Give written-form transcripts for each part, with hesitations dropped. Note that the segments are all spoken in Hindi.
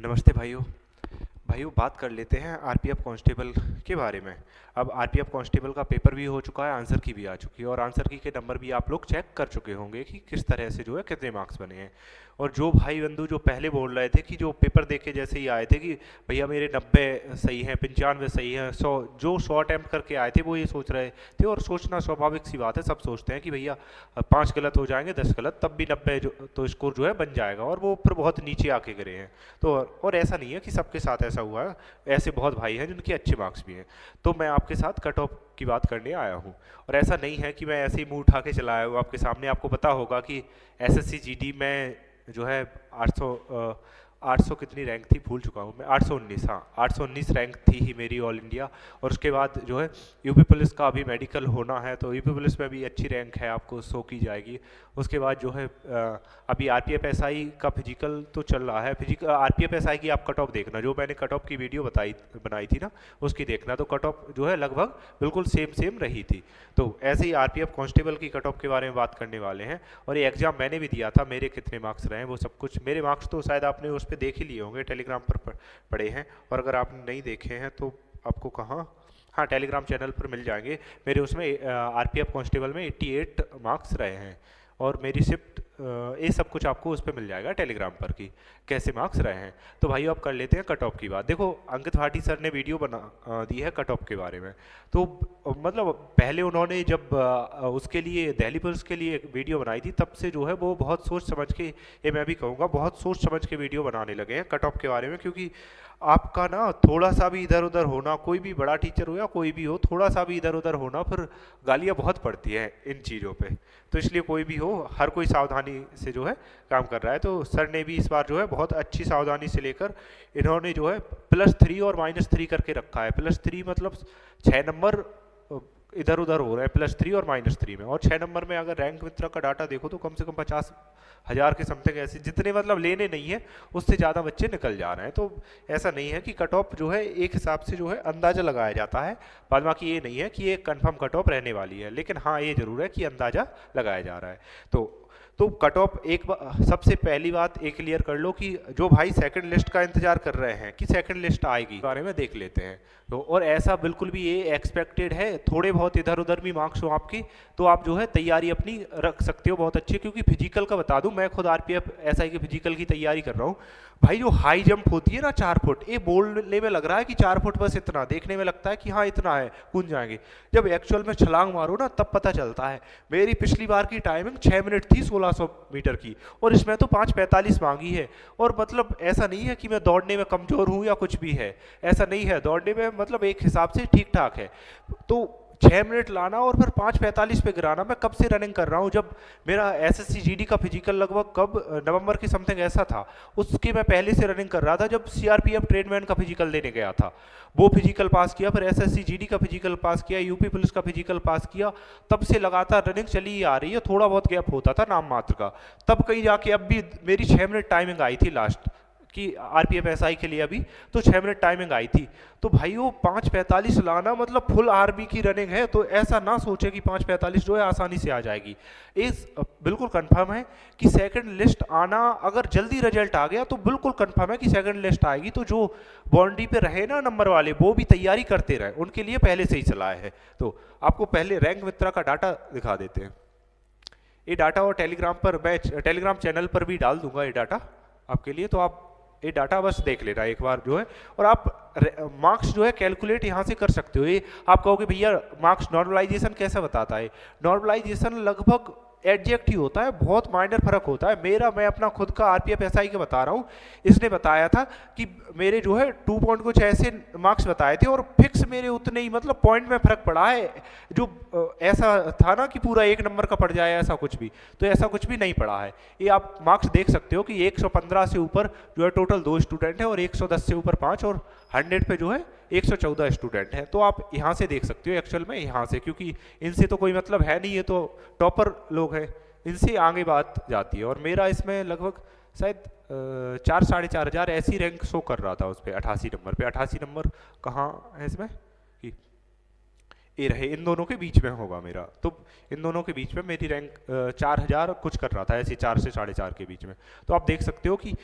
नमस्ते भाइयों। भाइयों बात कर लेते हैं आरपीएफ कांस्टेबल के बारे में। अब आरपीएफ कांस्टेबल का पेपर भी हो चुका है, आंसर की भी आ चुकी है और आंसर की के नंबर भी आप लोग चेक कर चुके होंगे कि किस तरह से जो है कितने मार्क्स बने हैं। और जो भाई बंधु जो पहले बोल रहे थे कि जो पेपर देख के जैसे ही आए थे कि भैया मेरे 90 सही हैं, 95 सही हैं, 100 जो 100 अटैम्प्ट करके आए थे वो ये सोच रहे थे। और सोचना स्वाभाविक सी बात है, सब सोचते हैं कि भैया 5 गलत हो जाएंगे, 10 गलत, तब भी 90 जो तो स्कोर जो है बन जाएगा, और वो फिर बहुत नीचे आके गिरे हैं। तो और ऐसा नहीं है कि सबके साथ ऐसा हुआ है, ऐसे बहुत भाई हैं जिनके अच्छे मार्क्स भी हैं। तो मैं आपके साथ कट ऑफ की बात करने आया हूँ, और ऐसा नहीं है कि मैं ऐसे ही मुंह उठा के चला आया हूँ आपके सामने। आपको पता होगा कि एसएससी जीडी में जो है 800 कितनी रैंक थी भूल चुका हूँ मैं, 819, हाँ 819 रैंक थी ही मेरी ऑल इंडिया। और उसके बाद जो है यूपी पुलिस का अभी मेडिकल होना है, तो यूपी पुलिस में भी अच्छी रैंक है, आपको 100 की जाएगी। उसके बाद जो है अभी आरपीएफ एसआई का फिजिकल तो चल रहा है। फिजिकल आरपीएफ एसआई की आप कट ऑफ देखना, जो मैंने कट ऑफ की वीडियो बनाई थी ना, उसकी देखना, तो कट ऑफ जो है लगभग बिल्कुल सेम रही थी। तो ऐसे ही आरपीएफ कांस्टेबल की कट ऑफ के बारे में बात करने वाले हैं। और ये एग्जाम मैंने भी दिया था, मेरे कितने मार्क्स रहे हैं वो सब कुछ, मेरे मार्क्स तो शायद आपने उस पर देख ही लिए होंगे, टेलीग्राम पर पड़े हैं। और अगर आपने नहीं देखे हैं तो आपको कहाँ, हाँ टेलीग्राम चैनल पर मिल जाएंगे। मेरे उसमें आरपीएफ कांस्टेबल में 88 मार्क्स रहे हैं, और मेरी शिफ्ट ये सब कुछ आपको उस पर मिल जाएगा टेलीग्राम पर कि कैसे मार्क्स रहे हैं। तो भाई अब कर लेते हैं कट ऑफ की बात। देखो अंकित भाटी सर ने वीडियो बना दी है कट ऑफ के बारे में। तो मतलब पहले उन्होंने जब उसके लिए दिल्ली पुलिस के लिए एक वीडियो बनाई थी, तब से जो है वो बहुत सोच समझ के, ये मैं भी कहूँगा बहुत सोच समझ के वीडियो बनाने लगे हैं कट ऑफ के बारे में। क्योंकि आपका ना थोड़ा सा भी इधर उधर होना, कोई भी बड़ा टीचर हो या कोई भी हो, थोड़ा सा भी इधर उधर होना फिर गालियाँ बहुत पड़ती हैं इन चीज़ों पे। तो इसलिए कोई भी हो, हर कोई सावधानी से जो है काम कर रहा है। तो सर ने भी इस बार जो है बहुत अच्छी सावधानी से लेकर इन्होंने जो है +3 और -3 करके रखा है। +3 मतलब 6 नंबर इधर उधर हो रहे हैं +3 और -3 में। और 6 नंबर में अगर रैंक मित्रा का डाटा देखो तो कम से कम 50,000 के समथिंग ऐसे, जितने मतलब लेने नहीं है उससे ज़्यादा बच्चे निकल जा रहे हैं। तो ऐसा नहीं है कि कट ऑफ जो है एक हिसाब से जो है अंदाज़ा लगाया जाता है, बाद बाकी ये नहीं है कि ये कंफर्म कट ऑफ रहने वाली है। लेकिन हाँ ये ज़रूर है कि अंदाज़ा लगाया जा रहा है। तो कट ऑफ सबसे पहली बात एक क्लियर कर लो कि जो भाई सेकंड लिस्ट का इंतजार कर रहे हैं कि सेकंड लिस्ट आएगी, बारे में देख लेते हैं। तो और ऐसा बिल्कुल भी ये एक्सपेक्टेड है, थोड़े बहुत इधर उधर भी मार्क्स हो आपकी तो आप जो है तैयारी अपनी रख सकते हो बहुत अच्छी। क्योंकि फिजिकल का बता दूं, मैं खुद आरपीएफ एसआई के फिजिकल की तैयारी कर रहा हूँ भाई। जो हाई जंप होती है ना 4 फुट, ये बोलने में लग रहा है कि 4 फुट बस इतना, देखने में लगता है कि हाँ इतना है कूद जाएंगे, जब एक्चुअल में छलांग मारो ना तब पता चलता है। मेरी पिछली बार की टाइमिंग 6 मिनट थी 1600 मीटर की, और इसमें तो 5:45 मांगी है। और मतलब ऐसा नहीं है कि मैं दौड़ने में कमजोर हूँ या कुछ भी है, ऐसा नहीं है। दौड़ने में मतलब एक हिसाब से ठीक ठाक है। तो 6 मिनट लाना और फिर 5:45 पे गिराना, मैं कब से रनिंग कर रहा हूँ। जब मेरा एसएससी जीडी का फिजिकल लगभग कब नवंबर की समथिंग ऐसा था, उसके मैं पहले से रनिंग कर रहा था। जब सीआरपीएफ ट्रेडमैन का फिजिकल देने गया था, वो फिजिकल पास किया, फिर एसएससी जीडी का फिजिकल पास किया, यूपी पुलिस का फिजिकल पास किया, तब से लगातार रनिंग चली ही आ रही है। थोड़ा बहुत गैप होता था नाम मात्र का, तब कहीं जाके अब भी मेरी 6 मिनट टाइमिंग आई थी लास्ट कि आरपीएफ एसआई के लिए अभी तो 6 मिनट टाइमिंग आई थी। तो भाई वो 5:45 लाना मतलब फुल आर्मी की रनिंग है। तो ऐसा ना सोचे कि 5:45 जो है आसानी से आ जाएगी। इस बिल्कुल कंफर्म है कि सेकंड लिस्ट आना, अगर जल्दी रिजल्ट आ गया तो बिल्कुल कंफर्म है कि सेकंड लिस्ट आएगी। तो जो बाउंड्री पे रहे ना नंबर वाले, वो भी तैयारी करते रहे, उनके लिए पहले से ही चलाए है। तो आपको पहले रैंक मित्रा का डाटा दिखा देते हैं। ये डाटा और टेलीग्राम पर, मैं टेलीग्राम चैनल पर भी डाल दूंगा ये डाटा आपके लिए। तो आप ये डाटा बस देख लेना एक बार जो है, और आप मार्क्स जो है कैलकुलेट यहाँ से कर सकते हो। ये आप कहोगे भैया मार्क्स नॉर्मलाइजेशन कैसे बताता है। नॉर्मलाइजेशन लगभग एडजेक्ट ही होता है, बहुत माइनर फर्क होता है। मैं अपना खुद का आरपीएफ एसआई का बता रहा हूँ। इसने बताया था कि मेरे जो है 2 पॉइंट कुछ ऐसे मार्क्स बताए थे, और फिक्स मेरे उतने ही, मतलब पॉइंट में फर्क पड़ा है। जो ऐसा था ना कि पूरा 1 नंबर का पड़ जाए, ऐसा कुछ भी, तो ऐसा कुछ भी नहीं पड़ा है। ये आप मार्क्स देख सकते हो कि 115 से ऊपर जो है टोटल 2 स्टूडेंट हैं, और 110 से ऊपर 5, और 100 पे जो है 114 स्टूडेंट हैं। तो आप यहाँ से देख सकते हो एक्चुअल में, यहाँ से, क्योंकि इनसे तो कोई मतलब है नहीं, ये तो टॉपर लोग हैं, इनसे आगे बात जाती है। और मेरा इसमें लगभग शायद 4 साढ़े 4 हज़ार ऐसी रैंक शो कर रहा था उस पर 88 नंबर पे। 88 नंबर कहाँ है इसमें, ये रहे, इन दोनों के बीच में होगा मेरा। तो इन दोनों के बीच में मेरी रैंक 4000 कुछ कर रहा था, ऐसे 4 से 4.5 के बीच में। तो आप देख सकते हो कि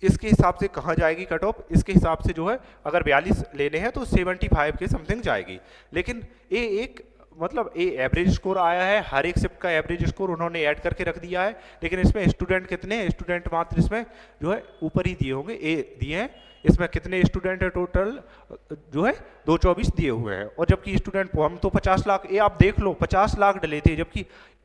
इसके हिसाब से कहाँ जाएगी कट ऑफ, इसके हिसाब से जो है अगर 42 लेने हैं तो 75 के समथिंग जाएगी। लेकिन ये एक मतलब ये एवरेज स्कोर आया है, हर एक शिफ्ट का एवरेज स्कोर उन्होंने ऐड करके रख दिया है। लेकिन इसमें स्टूडेंट कितने हैं, स्टूडेंट मात्र इसमें जो है ऊपर ही दिए होंगे, ए दिए हैं। इसमें कितने स्टूडेंट है टोटल जो है 224 दिए हुए हैं। और जबकि स्टूडेंट हम तो 50 लाख, ये आप देख लो 50 लाख डले थे, जबकि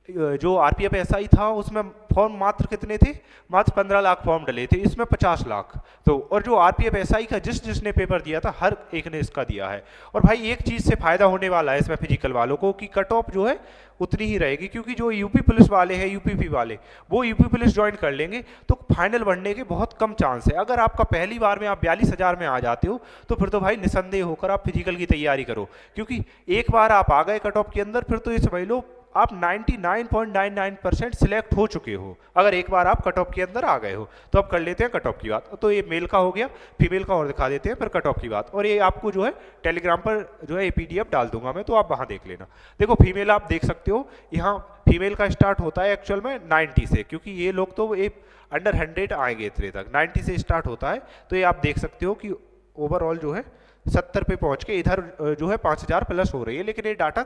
जो आरपीएफ एसआई था उसमें फॉर्म मात्र कितने थे, मात्र 15 लाख फॉर्म डले थे, इसमें 50 लाख। तो और जो आरपीएफ एसआई का जिसने पेपर दिया था हर एक ने इसका दिया है। और भाई एक चीज से फायदा होने वाला है इसमें फिजिकल वालों को कि कट ऑफ जो है उतनी ही रहेगी, क्योंकि जो यूपी पुलिस वाले हैं, यूपीपी वाले, वो यूपी पुलिस ज्वाइन कर लेंगे तो फाइनल बनने के बहुत कम चांस है। अगर आपका पहली बार में आप 42,000 में आ जाते हो तो फिर तो भाई निसंदेह होकर आप फिजिकल की तैयारी करो, क्योंकि एक बार आप आ गए कट ऑफ के अंदर फिर तो ये समझ लो आप 99.99% सिलेक्ट हो चुके हो, अगर एक बार आप कट ऑफ के अंदर आ गए हो। तो अब कर लेते हैं कट ऑफ की बात। तो ये मेल का हो गया, फीमेल का और दिखा देते हैं फिर कट ऑफ की बात। और ये आपको जो है टेलीग्राम पर जो है पीडीएफ डाल दूंगा मैं, तो आप वहां देख लेना। देखो फीमेल आप देख सकते हो, यहाँ फीमेल का स्टार्ट होता है एक्चुअल में 90 से, क्योंकि ये लोग तो एक अंडर 100 आएंगे इतने तक, 90 से स्टार्ट होता है। तो ये आप देख सकते हो कि ओवरऑल जो है 70 पे पहुंच के इधर जो है 5000 प्लस हो रही है। लेकिन ये डाटा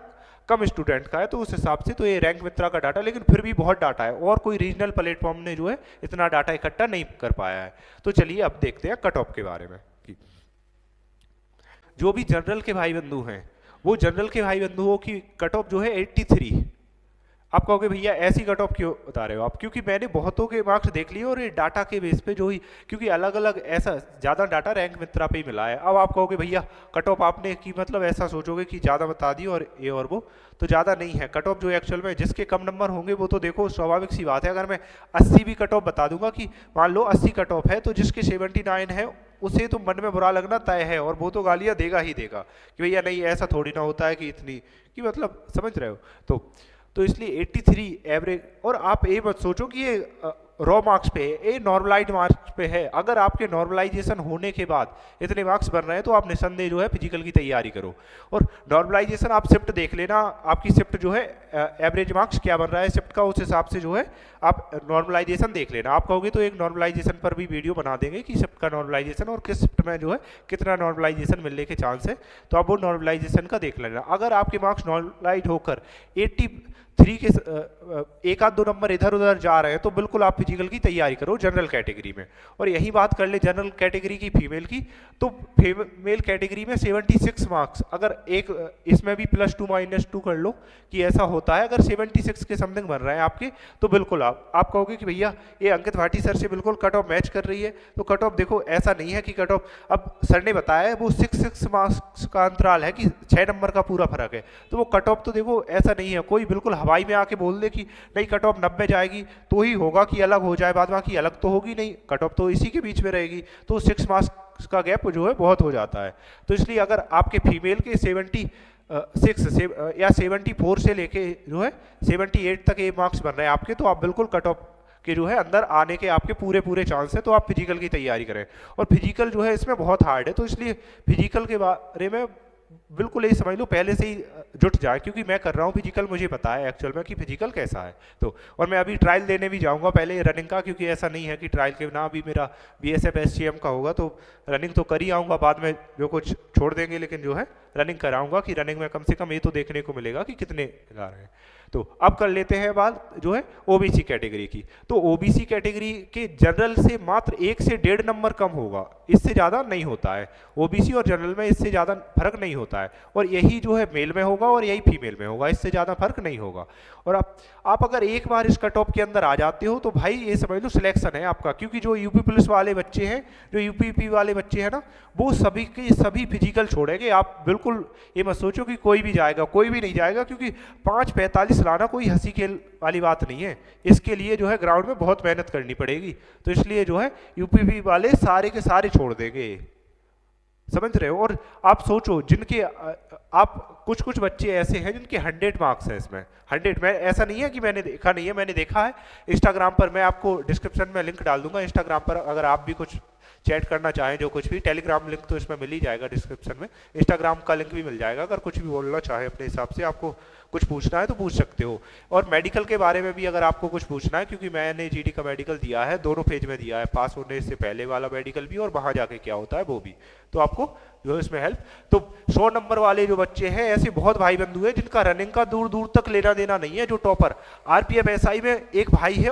कम स्टूडेंट का है तो उस हिसाब से तो ये रैंक मित्रा का डाटा, लेकिन फिर भी बहुत डाटा है और कोई रीजनल प्लेटफॉर्म ने जो है इतना डाटा इकट्ठा नहीं कर पाया है। तो चलिए अब देखते हैं कट ऑफ के बारे में। जो भी जनरल के भाई बंधु हैं, वो जनरल के भाई बंधुओं की कट ऑफ जो है 83। आप कहोगे भैया ऐसी कट ऑफ क्यों बता रहे हो आप, क्योंकि मैंने बहुतों के मार्क्स देख लिए और ये डाटा के बेस पे जो ही, क्योंकि अलग अलग ऐसा ज़्यादा डाटा रैंक मित्रा पे ही मिला है। अब आप कहोगे भैया कट ऑफ आपने की मतलब ऐसा सोचोगे कि ज़्यादा बता दी और ये और वो, तो ज़्यादा नहीं है। कट ऑफ जो एक्चुअल में जिसके कम नंबर होंगे वो तो देखो स्वाभाविक सी बात है, अगर मैं 80 भी कट ऑफ बता दूंगा कि मान लो 80 कट ऑफ है तो जिसके 79 है उसे तो मन में बुरा लगना तय है, और वो तो गालियाँ देगा ही देगा कि भैया नहीं ऐसा थोड़ी ना होता है कि इतनी कि मतलब समझ रहे हो। तो इसलिए 83 एवरेज। और आप ये मत सोचो कि ये रॉ मार्क्स पे है, ये नॉर्मलाइज मार्क्स पे है। अगर आपके नॉर्मलाइजेशन होने के बाद इतने मार्क्स बन रहे हैं तो आप निसंदेह जो है फिजिकल की तैयारी करो। और नॉर्मलाइजेशन आप शिफ्ट देख लेना, आपकी शिफ्ट जो है एवरेज मार्क्स क्या बन रहा है शिफ्ट का, उस हिसाब से जो है आप नॉर्मलाइजेशन देख लेना। आप कहोगे तो एक नॉर्मलाइजेशन पर भी वीडियो बना देंगे कि शिफ्ट का नॉर्मलाइजेशन और किस शिफ्ट में जो है कितना नॉर्मलाइजेशन मिलने के चांस है, तो आप वो नॉर्मलाइजेशन का देख लेना। अगर आपके मार्क्स नॉर्मलाइज होकर 83 के एक आध दो नंबर इधर उधर जा रहे हैं तो बिल्कुल आप फिजिकल की तैयारी करो जनरल कैटेगरी में। और यही बात कर ले जनरल कैटेगरी की फीमेल की, तो फीमेल कैटेगरी में 76 मार्क्स, अगर एक इसमें भी +2 -2 कर लो कि ऐसा होता है, अगर 76 के समथिंग बन रहे हैं आपके तो बिल्कुल आप कहोगे कि भैया ये अंकित भाटी सर से बिल्कुल कट ऑफ मैच कर रही है। तो कट ऑफ देखो ऐसा नहीं है कि कट ऑफ, अब सर ने बताया है वो 6 मार्क्स का अंतराल है कि 6 नंबर का पूरा फर्क है, तो वो कट ऑफ तो देखो ऐसा नहीं है कोई बिल्कुल हवाई में आके बोल दे कि नहीं कट ऑफ 90 जाएगी तो ही होगा कि अलग हो जाए, बाद बाकी अलग तो होगी नहीं, कट ऑफ तो इसी के बीच में रहेगी। तो 6 मार्क्स का गैप जो है बहुत हो जाता है। तो इसलिए अगर आपके फीमेल के 76 या 74 से लेके जो है 78 तक ये मार्क्स बन रहे हैं आपके, तो आप बिल्कुल कट ऑफ के जो है अंदर आने के आपके पूरे चांस है। तो आप फिजिकल की तैयारी करें, और फिजिकल जो है इसमें बहुत हार्ड है, तो इसलिए फिजिकल के बारे में बिल्कुल यही समझ लो पहले से ही जुट जाए, क्योंकि मैं कर रहा हूँ फिजिकल, मुझे पता है एक्चुअल में कि फिजिकल कैसा है। तो और मैं अभी ट्रायल देने भी जाऊँगा पहले रनिंग का, क्योंकि ऐसा नहीं है कि ट्रायल के ना भी मेरा BSF SGM का होगा तो रनिंग तो कर ही आऊँगा, बाद में जो कुछ छोड़ देंगे, लेकिन जो है रनिंग कराऊंगा कि रनिंग में कम से कम ये तो देखने को मिलेगा कि कितने गा रहे हैं। तो अब कर लेते हैं बात जो है ओबीसी कैटेगरी की। तो ओबीसी कैटेगरी के जनरल से मात्र 1 से 1.5 नंबर कम होगा, इससे ज़्यादा नहीं होता है। ओबीसी और जनरल में इससे ज़्यादा फर्क नहीं होता है, और यही जो है मेल में होगा और यही फीमेल में होगा, इससे ज़्यादा फर्क नहीं होगा। और आप अगर एक बार इस कट ऑफ के अंदर आ जाते हो तो भाई ये समझ लो सिलेक्शन है आपका, क्योंकि जो यूपी पुलिस वाले बच्चे हैं, जो यूपीपी वाले बच्चे हैं ना, वो सभी के सभी फिजिकल छोड़ेंगे। आप बिल्कुल ये मत सोचो कि कोई भी जाएगा, कोई भी नहीं जाएगा, क्योंकि 5:45 लाना कोई हंसी खेल वाली बात नहीं है। इसके लिए जो है ग्राउंड में बहुत मेहनत करनी पड़ेगी, तो इसलिए जो है यूपीपी वाले सारे के सारे छोड़ देंगे, समझ रहे हो। और आप सोचो जिनके आप कुछ बच्चे ऐसे हैं जिनके 100 मार्क्स हैं इसमें, 100 में ऐसा नहीं है कि मैंने देखा नहीं है, मैंने देखा है। इंस्टाग्राम पर मैं आपको डिस्क्रिप्शन में लिंक डाल दूंगा, इंस्टाग्राम पर अगर आप भी कुछ चैट करना चाहें जो कुछ भी, टेलीग्राम लिंक तो इसमें मिल ही जाएगा डिस्क्रिप्शन में, इंस्टाग्राम का लिंक भी मिल जाएगा, अगर कुछ भी बोलना चाहे अपने हिसाब से, आपको कुछ पूछना है तो पूछ सकते हो। और मेडिकल के बारे में भी अगर आपको कुछ पूछना है, क्योंकि मैंने जीडी का मेडिकल दिया है, दोनों फेज में दिया है, पास होने से पहले वाला मेडिकल भी और वहाँ जाके क्या होता है वो भी, तो आपको जो है इसमें हेल्प। तो 100 नंबर वाले जो बच्चे हैं, ऐसे बहुत भाई बंधु हैं जिनका रनिंग का दूर दूर तक लेना देना नहीं है। जो टॉपर आरपीएफ एसआई में एक भाई है,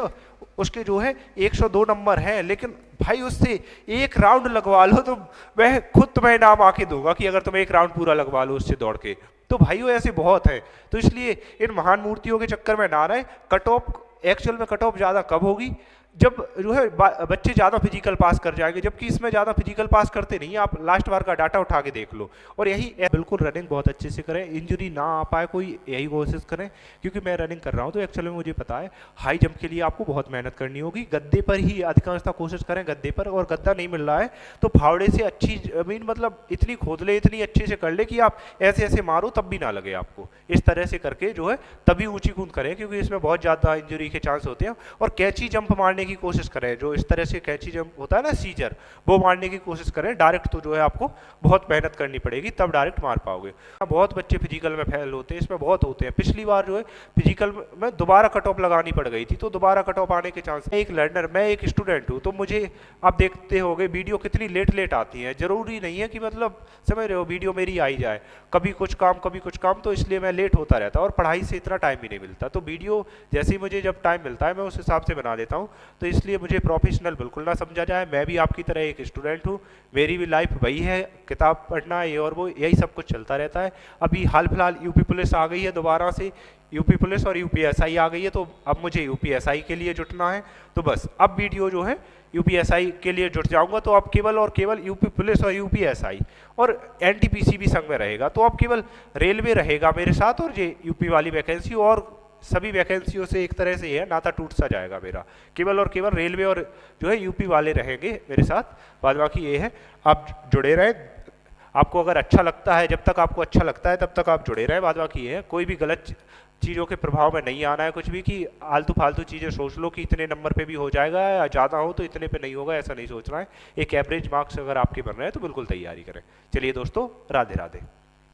उसके जो है 102 नंबर हैं, लेकिन भाई उससे एक राउंड लगवा लो तो मैं खुद तुम्हें इनाम आके दूंगा कि अगर तुम एक राउंड पूरा लगवा लो उससे दौड़ के। तो भाइयों ऐसे बहुत हैं, तो इसलिए इन महान मूर्तियों के चक्कर में ना रहे। कट ऑफ एक्चुअल में कट ऑफ ज़्यादा कब होगी, जब जो है बच्चे ज़्यादा फिजिकल पास कर जाएंगे, जबकि इसमें ज़्यादा फिजिकल पास करते नहीं। आप लास्ट बार का डाटा उठा के देख लो। और यही बिल्कुल रनिंग बहुत अच्छे से करें, इंजरी ना आ पाए कोई, यही कोशिश करें। क्योंकि मैं रनिंग कर रहा हूँ तो एक्चुअली में मुझे पता है हाई जंप के लिए आपको बहुत मेहनत करनी होगी। गद्दे पर ही अधिकांशतः कोशिश करें, गद्दे पर, और गद्दा नहीं मिल रहा है तो फावड़े से अच्छी जमीन मतलब इतनी खोद ले, इतनी अच्छे से कर ले कि आप ऐसे ऐसे मारो तब भी ना लगे आपको। इस तरह से करके जो है तभी ऊंची कूद करें, क्योंकि इसमें बहुत ज़्यादा इंजरी के चांस होते हैं। और कैची जंप मारने की कोशिश करें, जो इस तरह से कैची जंप होता है ना सीजर, वो मारने की कोशिश करें। डायरेक्ट तो जो है आपको बहुत मेहनत करनी पड़ेगी, तब डायरेक्ट मार पाओगे। बहुत बच्चे फिजिकल में फेल होते हैं, इसमें बहुत होते हैं। पिछली बार जो है फिजिकल में दोबारा कट ऑफ लगानी पड़ गई थी, तो दोबारा कट ऑफ आने के चांस। एक लर्नर, मैं एक स्टूडेंट हूँ, तो मुझे आप देखते होंगे वीडियो कितनी लेट लेट आती है। जरूरी नहीं है कि मतलब समझ रहे हो वीडियो मेरी आई जाए, कभी कुछ काम कभी कुछ काम, तो इसलिए मैं लेट होता रहता और पढ़ाई से इतना टाइम भी नहीं मिलता। तो वीडियो जैसे ही मुझे जब टाइम मिलता है मैं उस हिसाब से बना देता हूँ। तो इसलिए मुझे प्रोफेशनल बिल्कुल ना समझा जाए, मैं भी आपकी तरह एक स्टूडेंट हूँ, मेरी भी लाइफ वही है, किताब पढ़ना ये और वो, यही सब कुछ चलता रहता है। अभी हाल फिलहाल यूपी पुलिस आ गई है दोबारा से, यूपी पुलिस और यूपीएसआई आ गई है, तो अब मुझे यूपीएसआई के लिए जुटना है। तो बस अब वीडियो जो है यूपीएसआई के लिए जुट जाऊंगा, तो अब केवल और केवल यूपी पुलिस और यूपीएसआई और एनटीपीसी भी संग में रहेगा। तो अब केवल रेलवे रहेगा मेरे साथ, और ये यूपी वाली वैकेंसी, और सभी वैकेंसियों से एक तरह से है नाता टूट सा जाएगा मेरा। केवल और केवल रेलवे और जो है यूपी वाले रहेंगे मेरे साथ, बाद बाकी ये है। आप जुड़े रहें, आपको अगर अच्छा लगता है, जब तक आपको अच्छा लगता है तब तक आप जुड़े रहें। बाद बाकी ये है, कोई भी गलत चीज़ों के प्रभाव में नहीं आना है कुछ भी, कि आलतू फालतू चीज़ें सोच लो कि इतने नंबर पे भी हो जाएगा, या ज़्यादा हो तो इतने पे नहीं होगा, ऐसा नहीं सोचना है। एक एवरेज मार्क्स अगर आपके बन रहे हैं तो बिल्कुल तैयारी करें। चलिए दोस्तों, राधे राधे।